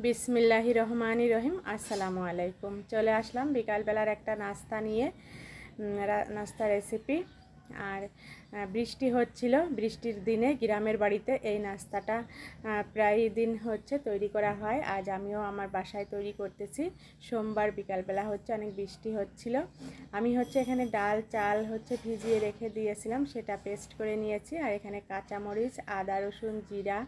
বিসমিল্লাহির রহমানির রহিম। আসসালামু আলাইকুম। চলে আসলাম বিকালবেলার একটা নাস্তা নিয়ে, নাস্তা রেসিপি। আর বৃষ্টি হচ্ছিল, বৃষ্টির দিনে গ্রামের বাড়িতে এই নাস্তাটা প্রায় দিন হচ্ছে তৈরি করা হয়। আজ আমিও আমার বাসায় তৈরি করতেছি। সোমবার বিকালবেলা হচ্ছে, অনেক বৃষ্টি হচ্ছিল। আমি হচ্ছে এখানে ডাল চাল হচ্ছে ভিজিয়ে রেখে দিয়েছিলাম, সেটা পেস্ট করে নিয়েছি। আর এখানে কাঁচামরিচ, আদা রসুন জিরা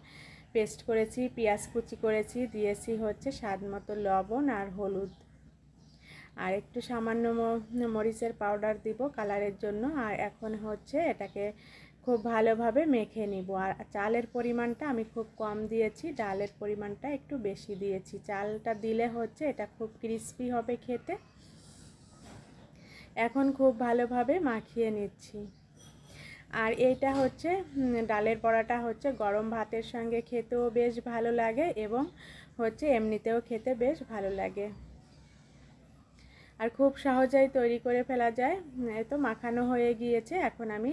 পেস্ট করেছি, পেঁয়াজ কুচি করেছি, দিয়েছি হচ্ছে স্বাদ মতো লবণ আর হলুদ, আর একটু সামান্য মরিচের পাউডার দিব কালারের জন্য। আর এখন হচ্ছে এটাকে খুব ভালোভাবে মেখে নিব। আর চালের পরিমাণটা আমি খুব কম দিয়েছি, ডালের পরিমাণটা একটু বেশি দিয়েছি। চালটা দিলে হচ্ছে এটা খুব ক্রিস্পি হবে খেতে। এখন খুব ভালোভাবে মাখিয়ে নিচ্ছি। আর এইটা হচ্ছে ডালের বড়াটা হচ্ছে গরম ভাতের সঙ্গে খেতেও বেশ ভালো লাগে এবং হচ্ছে এমনিতেও খেতে বেশ ভালো লাগে। আর খুব সহজেই তৈরি করে ফেলা যায়। এই তো মাখানো হয়ে গিয়েছে। এখন আমি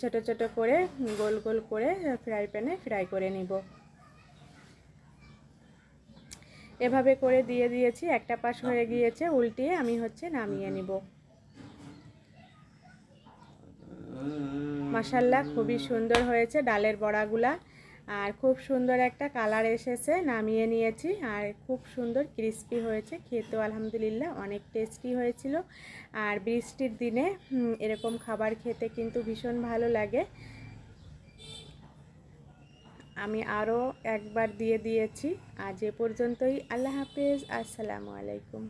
ছোট ছোট করে গোল গোল করে ফ্রাই প্যানে ফ্রাই করে নিব। এভাবে করে দিয়ে দিয়েছি, একটা পাশ হয়ে গিয়েছে, উল্টিয়ে আমি হচ্ছে নামিয়ে নিব। মাশাআল্লাহ, খুবই সুন্দর হয়েছে ডালের বড়াগুলা। আর খুব সুন্দর একটা কালার এসেছে। নামিয়ে নিয়েছি, আর খুব সুন্দর ক্রিস্পি হয়েছে, খেতেও আলহামদুলিল্লাহ অনেক টেস্টি হয়েছিল। আর বৃষ্টির দিনে এরকম খাবার খেতে কিন্তু ভীষণ ভালো লাগে। আমি আরও একবার দিয়ে দিয়েছি। আজ এ পর্যন্তই। আল্লাহ হাফেজ। আসসালামু আলাইকুম।